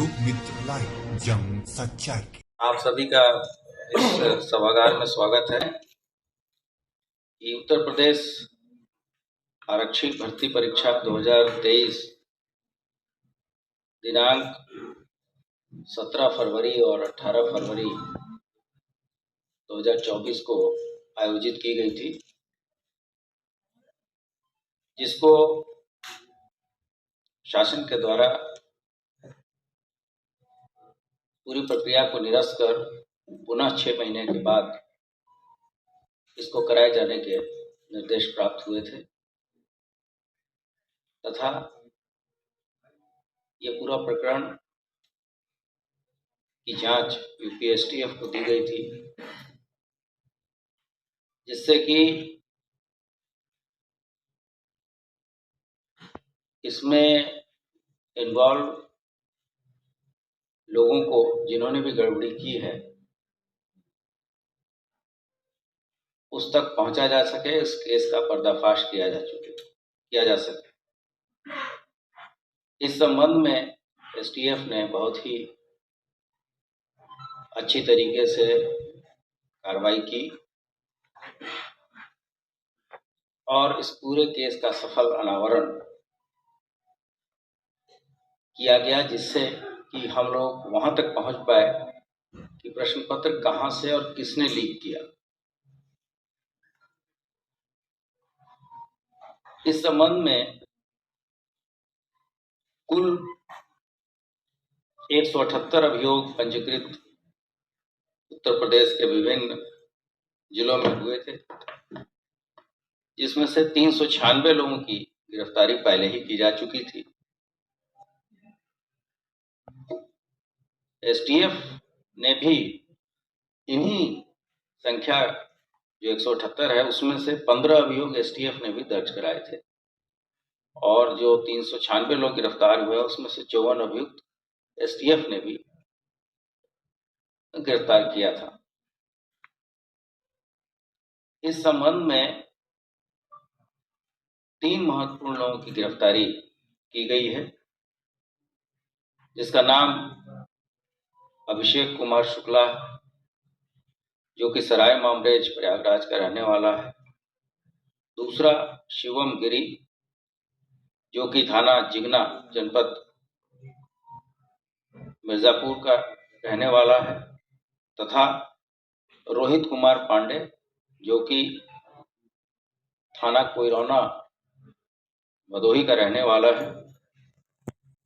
लोक मित्र लाइव जंग सच्चाई के। आप सभी का इस सभागार में स्वागत है कि उत्तर प्रदेश आरक्षी भर्ती परीक्षा 2023 दिनांक 17 फरवरी और 18 फरवरी 2024 को आयोजित की गई थी, जिसको शासन के द्वारा पूरी प्रक्रिया को निरस्त कर पुनः 6 महीने के बाद इसको कराए जाने के निर्देश प्राप्त हुए थे तथा ये पूरा प्रकरण की जांच यूपीएसटीएफ को दी गई थी, जिससे कि इसमें इन्वॉल्व लोगों को जिन्होंने भी गड़बड़ी की है उस तक पहुंचा जा सके, इस केस का पर्दाफाश किया जा सके। इस संबंध में एसटीएफ ने बहुत ही अच्छी तरीके से कार्रवाई की और इस पूरे केस का सफल अनावरण किया गया, जिससे कि हम लोग वहां तक पहुंच पाए कि प्रश्न पत्र कहां से और किसने लीक किया। इस संबंध में कुल 178 अभियोग पंजीकृत उत्तर प्रदेश के विभिन्न जिलों में हुए थे, जिसमें से 396 लोगों की गिरफ्तारी पहले ही की जा चुकी थी। एसटीएफ ने भी इन्हीं संख्या जो 178 है उसमें से 15 अभियोग एसटीएफ ने भी दर्ज कराए थे और जो 396 लोग गिरफ्तार हुए उसमें से 54 अभियुक्त एसटीएफ ने भी गिरफ्तार किया था। इस संबंध में 3 महत्वपूर्ण लोगों की गिरफ्तारी की गई है, जिसका नाम अभिषेक कुमार शुक्ला, जो कि सराय मामरेज प्रयागराज का रहने वाला है। दूसरा शिवम गिरी, जो कि थाना जिगना जनपद मिर्जापुर का रहने वाला है, तथा रोहित कुमार पांडे, जो कि थाना कोइरौना भदोही का रहने वाला है।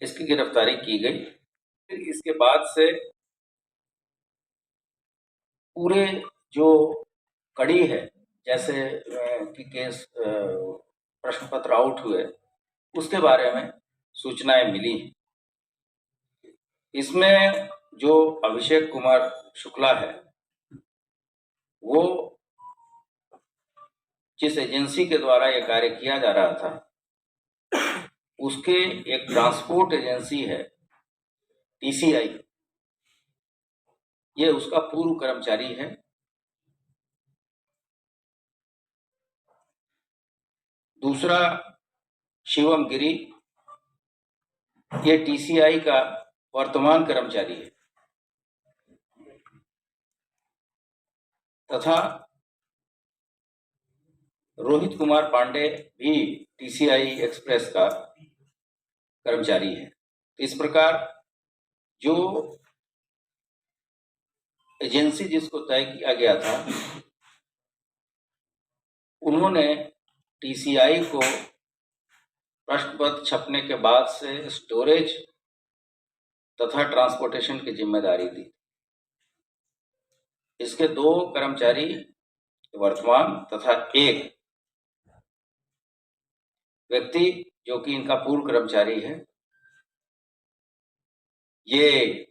इसकी गिरफ्तारी की गई। फिर इसके बाद से पूरे जो कड़ी है, जैसे कि केस प्रश्न पत्र आउट हुए, उसके बारे में सूचनाएं मिली हैं। इसमें जो अभिषेक कुमार शुक्ला है, वो जिस एजेंसी के द्वारा यह कार्य किया जा रहा था उसके एक ट्रांसपोर्ट एजेंसी है टीसीआई, ये उसका पूर्व कर्मचारी है। दूसरा शिवम गिरी, ये टीसीआई का वर्तमान कर्मचारी है, तथा रोहित कुमार पांडे भी टीसीआई एक्सप्रेस का कर्मचारी है। इस प्रकार जो एजेंसी जिसको तय किया गया था, उन्होंने टीसीआई को प्रश्न पत्र छपने के बाद से स्टोरेज तथा ट्रांसपोर्टेशन की जिम्मेदारी दी। इसके 2 कर्मचारी वर्तमान तथा एक व्यक्ति जो कि इनका पूर्व कर्मचारी है, ये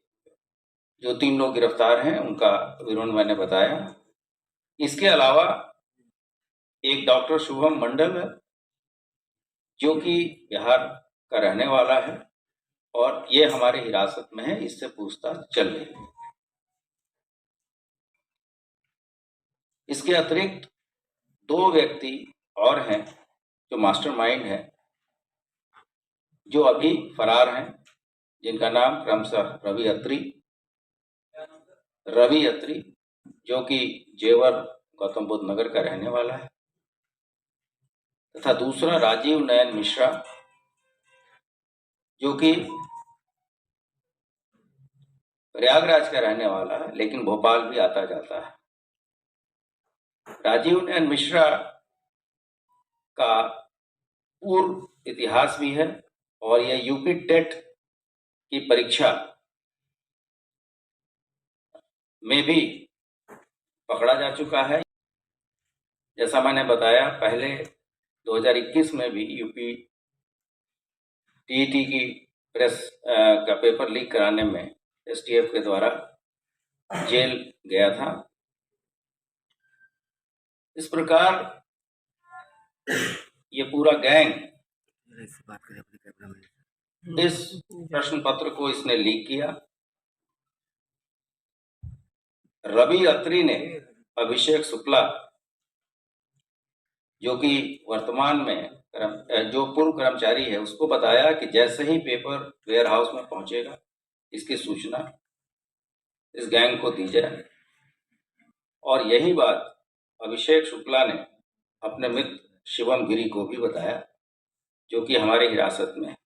जो 3 लोग गिरफ्तार हैं उनका विवरण मैंने बताया। इसके अलावा एक डॉक्टर शुभम मंडल है, जो कि बिहार का रहने वाला है और ये हमारे हिरासत में है, इससे पूछताछ चल रही है। इसके अतिरिक्त 2 व्यक्ति और हैं जो मास्टरमाइंड हैं, जो अभी फरार हैं, जिनका नाम क्रमशः रवि अत्री, जो कि जेवर गौतम बुद्ध नगर का रहने वाला है, तथा दूसरा राजीव नयन मिश्रा, जो कि प्रयागराज का रहने वाला है लेकिन भोपाल भी आता जाता है। राजीव नयन मिश्रा का पूर्व इतिहास भी है और यह यूपी टेट की परीक्षा में भी पकड़ा जा चुका है। जैसा मैंने बताया, पहले 2021 में भी यूपी टीईटी की प्रेस का पेपर लीक कराने में एसटीएफ के द्वारा जेल गया था। इस प्रकार ये पूरा गैंग इस प्रश्न पत्र को इसने लीक किया। रवि अत्री ने अभिषेक शुक्ला, जो कि वर्तमान में जो पूर्व कर्मचारी है, उसको बताया कि जैसे ही पेपर वेयर हाउस में पहुंचेगा इसकी सूचना इस गैंग को दी जाए। और यही बात अभिषेक शुक्ला ने अपने मित्र शिवम गिरी को भी बताया, जो कि हमारी हिरासत में है।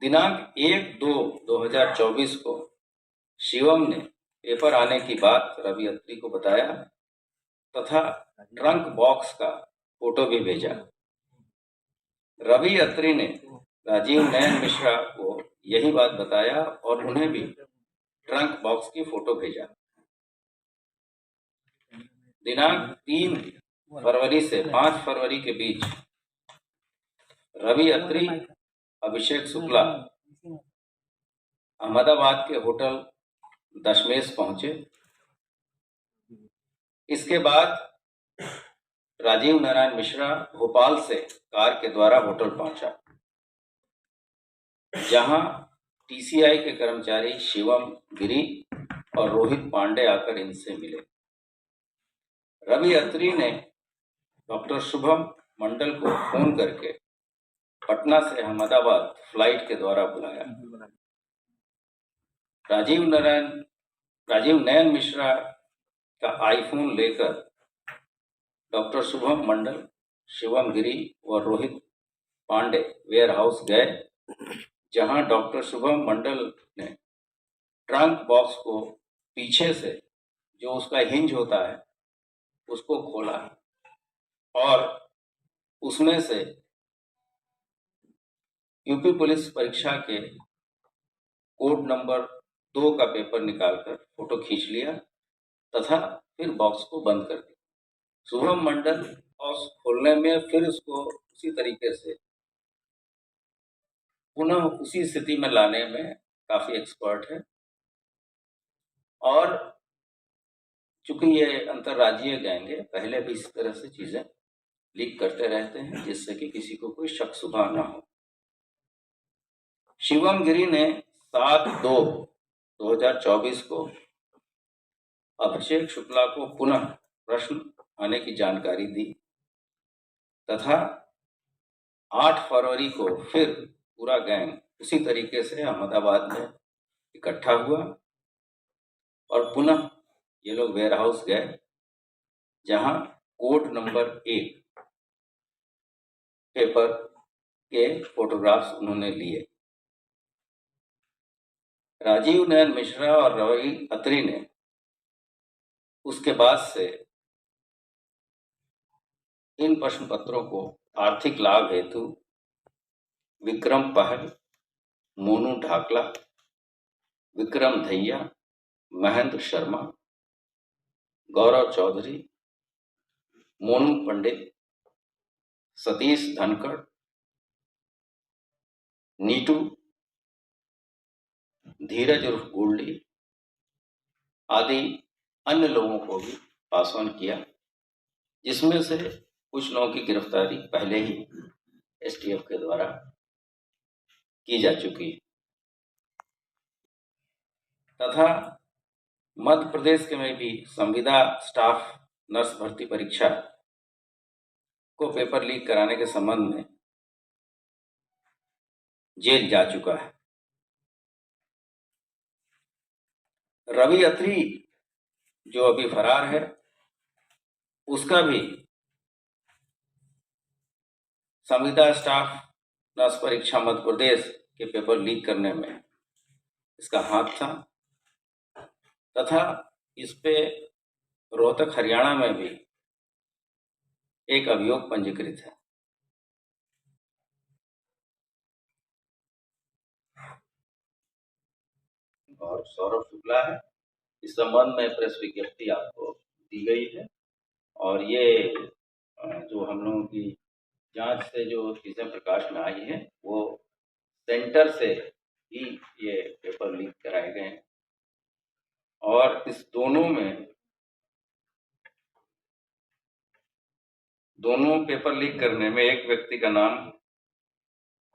दिनांक 1/2/2024 को शिवम ने पेपर आने की बात रवि अत्री को बताया तथा ट्रंक बॉक्स का फोटो भी भेजा। रवि अत्री ने राजीव नयन मिश्रा को यही बात बताया और उन्हें भी ट्रंक बॉक्स की फोटो भेजा। दिनांक 3 फरवरी से 5 फरवरी के बीच रवि अत्री, अभिषेक शुक्ला अहमदाबाद के होटल दशमेश पहुंचे। इसके बाद राजीव नारायण मिश्रा भोपाल से कार के द्वारा होटल पहुंचा, जहां टीसीआई के कर्मचारी शिवम गिरी और रोहित पांडे आकर इनसे मिले। रवि अत्री ने डॉक्टर शुभम मंडल को फोन करके पटना से अहमदाबाद फ्लाइट के द्वारा बुलाया। राजीव नयन मिश्रा का आईफोन लेकर डॉक्टर शुभम मंडल, शिवम गिरी और रोहित पांडे वेयर हाउस गए, जहां डॉक्टर शुभम मंडल ने ट्रंक बॉक्स को पीछे से, जो उसका हिंज होता है, उसको खोला और उसमें से यूपी पुलिस परीक्षा के कोड नंबर 2 का पेपर निकालकर फोटो खींच लिया तथा फिर बॉक्स को बंद कर दिया। शुभम मंडल बॉक्स खोलने में फिर उसको उसी तरीके से पुनः उसी स्थिति में लाने में काफी एक्सपर्ट है। और चूंकि ये अंतर्राज्यीय गैंग है, पहले भी इस तरह से चीजें लीक करते रहते हैं, जिससे कि किसी को कोई शक शुबा ना हो। शिवम गिरी ने 7/2/2024 को अभिषेक शुक्ला को पुनः प्रश्न आने की जानकारी दी तथा 8 फरवरी को फिर पूरा गैंग उसी तरीके से अहमदाबाद में इकट्ठा हुआ और पुनः ये लोग वेयर हाउस गए, जहां कोड नंबर 1 पेपर के फोटोग्राफ्स उन्होंने लिए। राजीव नयन मिश्रा और रवि अत्री ने उसके बाद से इन प्रश्न पत्रों को आर्थिक लाभ हेतु विक्रम पहल, मोनू ढाकला, विक्रम धैया, महेंद्र शर्मा, गौरव चौधरी, मोनू पंडित, सतीश धनखड़, नीटू, धीरज उर्फ गोल्डी आदि अन्य लोगों को भी पास ऑन किया, जिसमें से कुछ लोगों की गिरफ्तारी पहले ही एसटीएफ के द्वारा की जा चुकी है तथा मध्य प्रदेश के में भी संविदा स्टाफ नर्स भर्ती परीक्षा को पेपर लीक कराने के संबंध में जेल जा चुका है। रवि अत्री जो अभी फरार है, उसका भी संविदा स्टाफ नर्स परीक्षा मध्य प्रदेश के पेपर लीक करने में इसका हाथ था, तथा इस पे रोहतक हरियाणा में भी एक अभियोग पंजीकृत है। और सौरभ शुक्ला है। इस संबंध में प्रेस विज्ञप्ति आपको दी गई है, और ये जो हम लोगों की जांच से जो चीजें प्रकाश में आई हैं, वो सेंटर से ही ये पेपर लीक कराए गए हैं। और इस दोनों पेपर लीक करने में एक व्यक्ति का नाम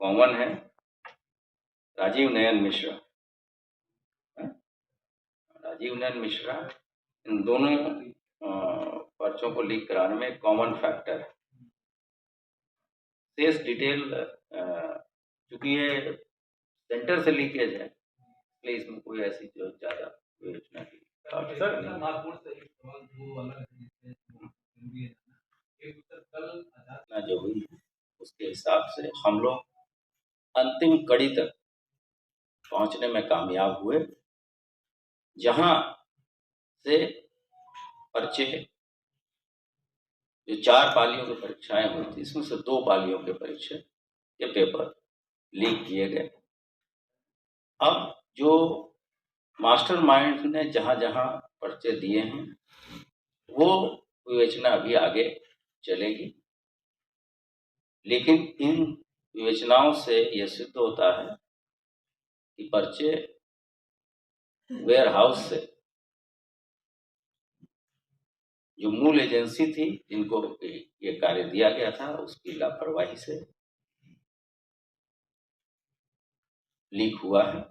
कॉमन है, राजीव नयन मिश्रा। राजीव नयन मिश्रा इन दोनों पर्चों को लीक कराने में कॉमन फैक्टर है। शेष डिटेल चूंकि ये सेंटर से लीकेज है, इसलिए इसमें कोई ऐसी जो ज्यादा विवेचना की जो हुई उसके हिसाब से हम लोग अंतिम कड़ी तक पहुंचने में कामयाब हुए, जहां से पर्चे जो 4 पालियों की परीक्षाएं हुई थी, इसमें से 2 पालियों के परीक्षा के पेपर लीक किए गए। अब जो मास्टरमाइंड ने जहां जहां पर्चे दिए हैं, वो विवेचना अभी आगे चलेगी, लेकिन इन विवेचनाओं से यह सिद्ध होता है कि पर्चे वेयर हाउस से जो मूल एजेंसी थी जिनको ये कार्य दिया गया था, उसकी लापरवाही से लीक हुआ है।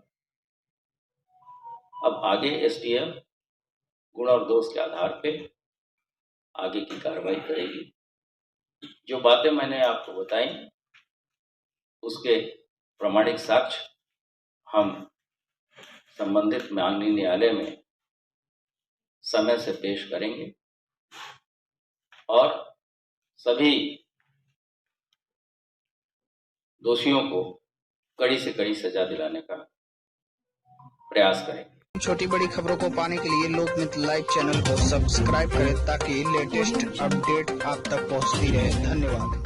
अब आगे एसटीएफ गुण और दोष के आधार पे आगे की कार्रवाई करेगी। जो बातें मैंने आपको बताई, उसके प्रमाणिक साक्ष्य हम संबंधित माननीय न्यायालय में समय से पेश करेंगे और सभी दोषियों को कड़ी से कड़ी सजा दिलाने का प्रयास करेंगे। छोटी बड़ी खबरों को पाने के लिए लोकमित्र लाइव चैनल को सब्सक्राइब करें ताकि लेटेस्ट अपडेट आप तक पहुंचती रहे। धन्यवाद।